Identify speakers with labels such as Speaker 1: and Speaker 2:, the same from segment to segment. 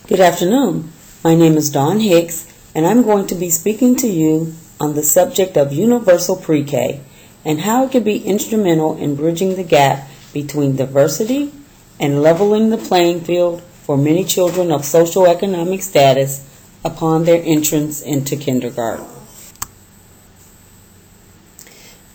Speaker 1: Good afternoon. My name is Dawn Hicks, and I'm going to be speaking to you on the subject of universal pre-K and how it can be instrumental in bridging the gap between diversity and leveling the playing field for many children of socioeconomic status upon their entrance into kindergarten.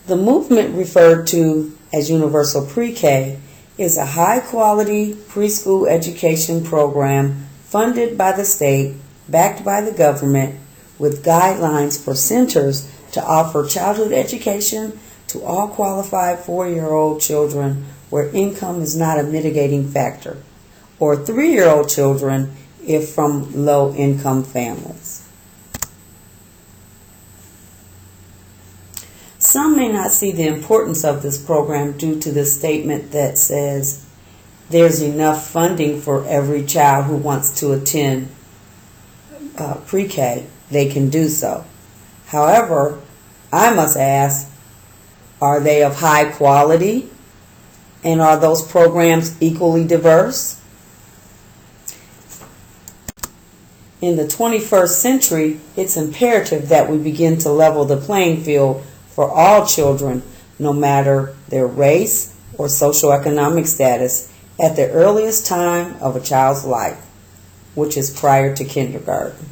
Speaker 1: The movement referred to as universal pre-K is a high-quality preschool education program funded by the state, backed by the government, with guidelines for centers to offer childhood education to all qualified 4-year-old children where income is not a mitigating factor, or 3-year-old children if from low-income families. Some may not see the importance of this program due to the statement that says there's enough funding for every child who wants to attend pre-K. They can do so. However, I must ask, are they of high quality? And are those programs equally diverse? In the 21st century, it's imperative that we begin to level the playing field for all children, no matter their race or socioeconomic status, at the earliest time of a child's life, which is prior to kindergarten.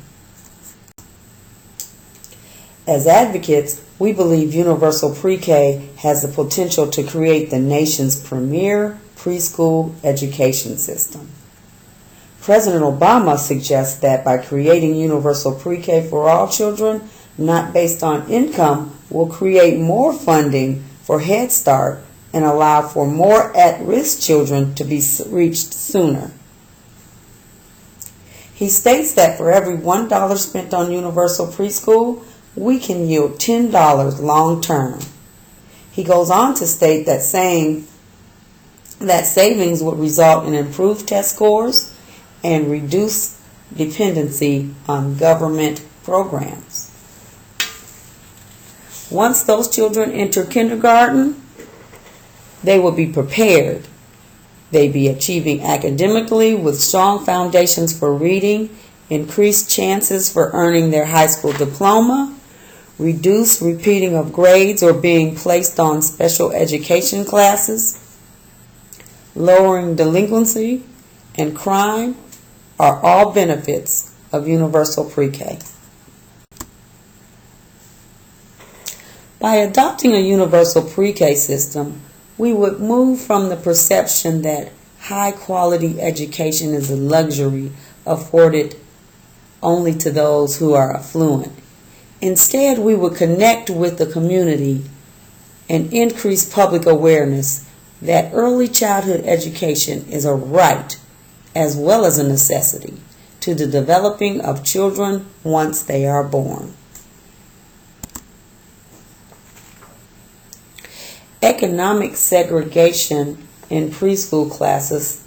Speaker 1: As advocates, we believe universal pre-K has the potential to create the nation's premier preschool education system. President Obama suggests that by creating universal pre-K for all children, not based on income, will create more funding for Head Start and allow for more at-risk children to be reached sooner. He states that for every $1 spent on universal preschool, we can yield $10 long term. He goes on to state that savings would result in improved test scores and reduce dependency on government programs. Once those children enter kindergarten, they will be prepared. They be achieving academically with strong foundations for reading, increased chances for earning their high school diploma, reduced repeating of grades or being placed on special education classes, lowering delinquency and crime are all benefits of universal pre-K. By adopting a universal pre-K system, we would move from the perception that high-quality education is a luxury afforded only to those who are affluent. Instead, we would connect with the community and increase public awareness that early childhood education is a right as well as a necessity to the developing of children once they are born. Economic segregation in preschool classes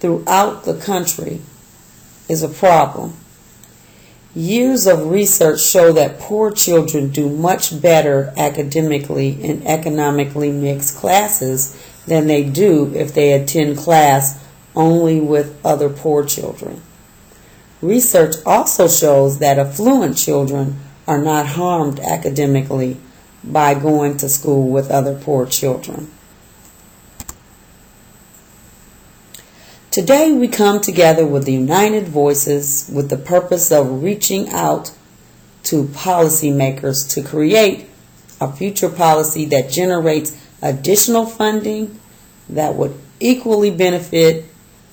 Speaker 1: throughout the country is a problem. Years of research show that poor children do much better academically in economically mixed classes than they do if they attend class only with other poor children. Research also shows that affluent children are not harmed academically by going to school with other poor children. Today we come together with the united voices with the purpose of reaching out to policymakers to create a future policy that generates additional funding that would equally benefit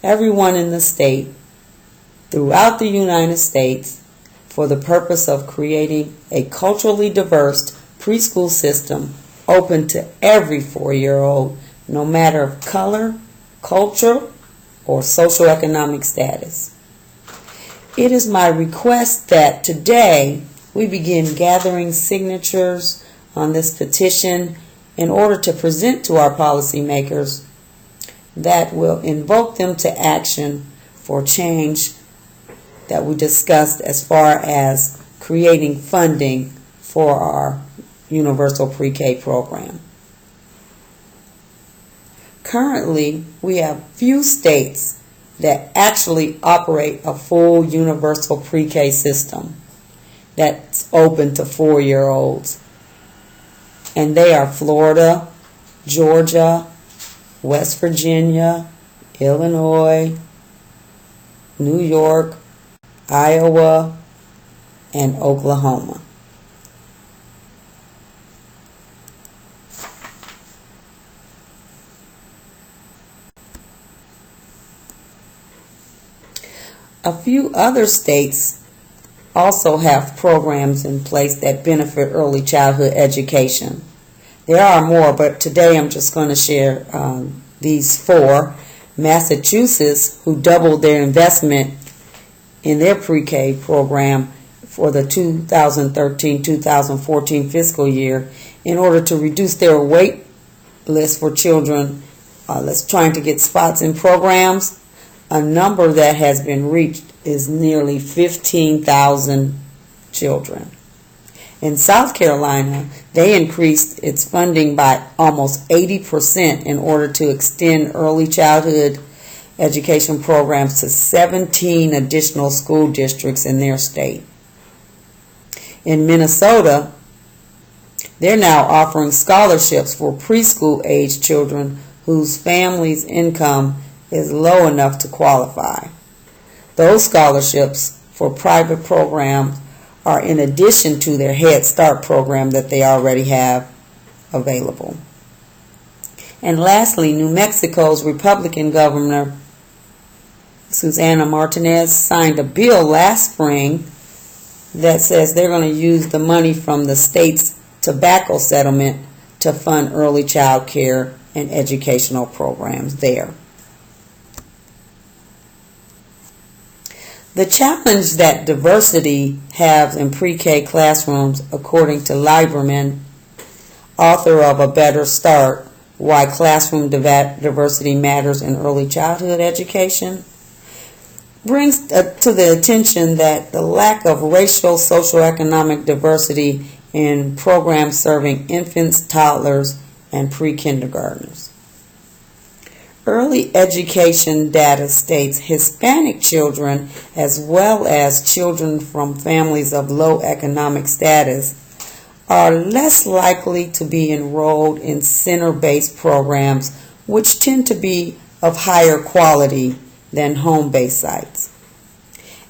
Speaker 1: everyone in the state throughout the United States for the purpose of creating a culturally diverse preschool system open to every 4-year-old, no matter of color, culture, or socioeconomic status. It is my request that today we begin gathering signatures on this petition in order to present to our policymakers that will invoke them to action for change that we discussed as far as creating funding for our universal pre-K program. Currently, we have few states that actually operate a full universal pre-K system that's open to 4-year-olds. And they are Florida, Georgia, West Virginia, Illinois, New York, Iowa, and Oklahoma. A few other states also have programs in place that benefit early childhood education. There are more, but today I'm just going to share these 4. Massachusetts, who doubled their investment in their pre-K program for the 2013-2014 fiscal year in order to reduce their wait list for children trying to get spots in programs. A number that has been reached is nearly 15,000 children. In South Carolina, they increased its funding by almost 80% in order to extend early childhood education programs to 17 additional school districts in their state. In Minnesota, they're now offering scholarships for preschool-age children whose family's income is low enough to qualify. Those scholarships for private programs are in addition to their Head Start program that they already have available. And lastly, New Mexico's Republican Governor Susana Martinez signed a bill last spring that says they're going to use the money from the state's tobacco settlement to fund early child care and educational programs there. The challenge that diversity has in pre-K classrooms, according to Lieberman, author of A Better Start, Why Classroom Diversity Matters in Early Childhood Education, brings to the attention that the lack of racial socioeconomic diversity in programs serving infants, toddlers, and pre-kindergartners. Early education data states Hispanic children, as well as children from families of low economic status, are less likely to be enrolled in center-based programs, which tend to be of higher quality than home-based sites.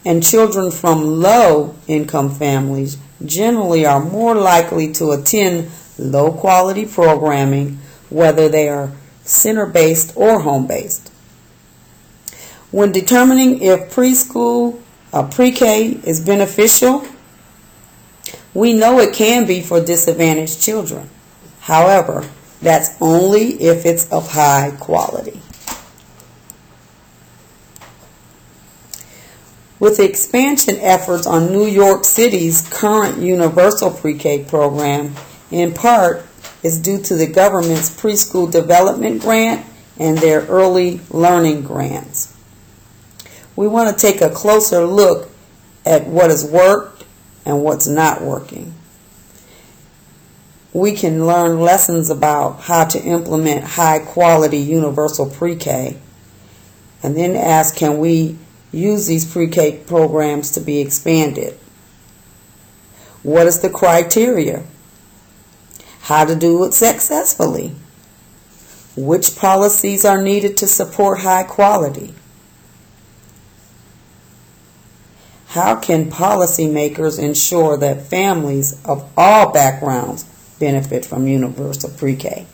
Speaker 1: And children from low-income families generally are more likely to attend low-quality programming, whether they are center-based or home-based. When determining if preschool or pre-K is beneficial, we know it can be for disadvantaged children. However, that's only if it's of high quality. With the expansion efforts on New York City's current universal pre-K program, in part is due to the government's preschool development grant and their early learning grants. We want to take a closer look at what has worked and what's not working. We can learn lessons about how to implement high-quality universal pre-K and then ask, can we use these pre-K programs to be expanded? What is the criteria? How to do it successfully? Which policies are needed to support high quality? How can policymakers ensure that families of all backgrounds benefit from universal pre-K?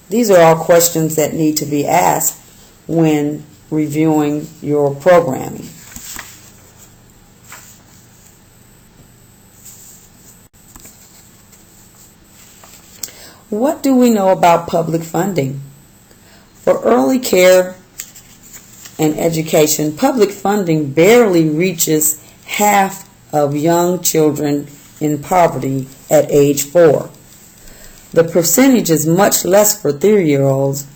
Speaker 1: These are all questions that need to be asked when reviewing your programming. What do we know about public funding? For early care and education, public funding barely reaches half of young children in poverty at age 4. The percentage is much less for 3-year-olds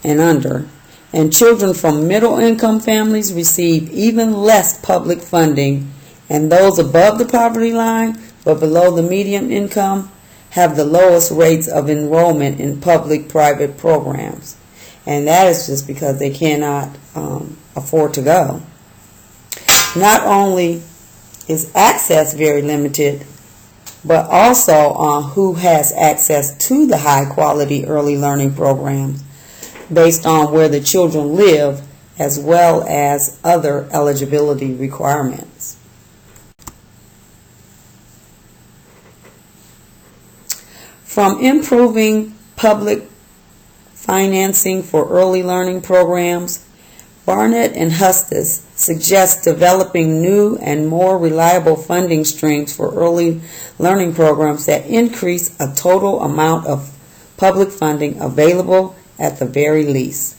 Speaker 1: and under, and children from middle-income families receive even less public funding, and those above the poverty line but below the median income have the lowest rates of enrollment in public-private programs. and that is just because they cannot afford to go. Not only is access very limited, but also on who has access to the high quality early learning programs based on where the children live, as well as other eligibility requirements. From improving public financing for early learning programs, Barnett and Hustis suggest developing new and more reliable funding streams for early learning programs that increase a total amount of public funding available at the very least.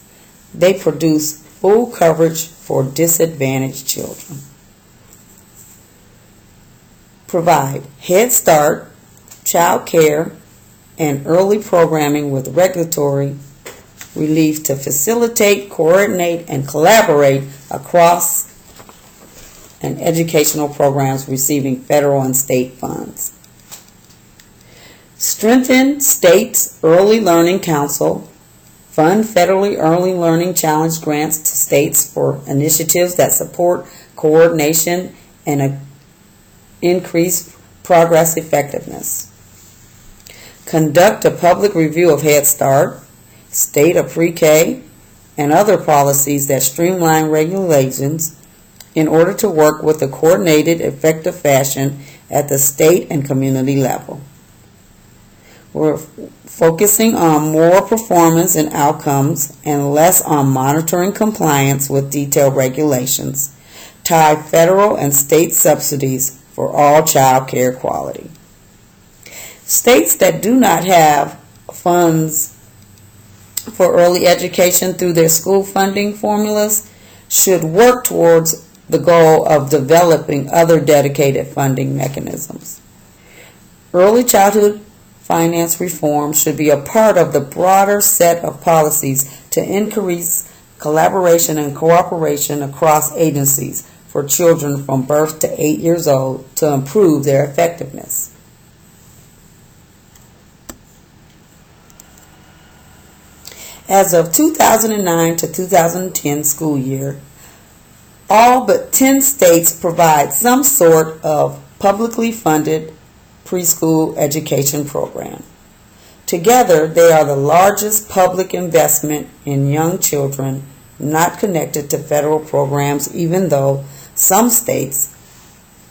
Speaker 1: They produce full coverage for disadvantaged children. Provide Head Start, child care, and early programming with regulatory relief to facilitate, coordinate, and collaborate across and educational programs receiving federal and state funds. Strengthen states' early learning council. Fund federally early learning challenge grants to states for initiatives that support coordination and increase progress effectiveness. Conduct a public review of Head Start, state of pre-K, and other policies that streamline regulations in order to work with a coordinated, effective fashion at the state and community level. We're focusing on more performance and outcomes and less on monitoring compliance with detailed regulations. Tie federal and state subsidies for all child care quality. States that do not have funds for early education through their school funding formulas should work towards the goal of developing other dedicated funding mechanisms. Early childhood finance reform should be a part of the broader set of policies to increase collaboration and cooperation across agencies for children from birth to 8 years old to improve their effectiveness. As of 2009 to 2010 school year, all but 10 states provide some sort of publicly funded preschool education program. Together, they are the largest public investment in young children not connected to federal programs, even though some states'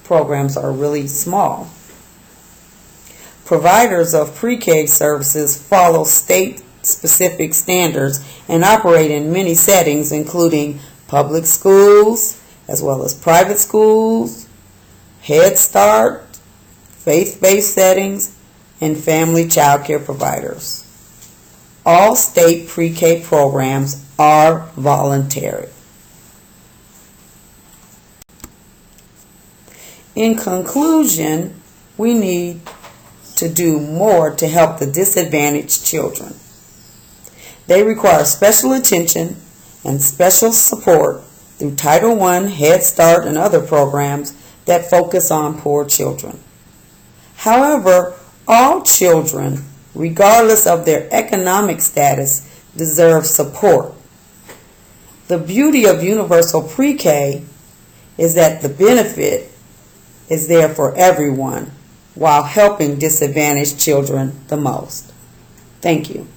Speaker 1: programs are really small. Providers of pre-K services follow state-specific standards and operate in many settings, including public schools, as well as private schools, Head Start, faith-based settings, and family child care providers. All state pre-K programs are voluntary. In conclusion, we need to do more to help the disadvantaged children. They require special attention and special support through Title I, Head Start, and other programs that focus on poor children. However, all children, regardless of their economic status, deserve support. The beauty of universal pre-K is that the benefit is there for everyone while helping disadvantaged children the most. Thank you.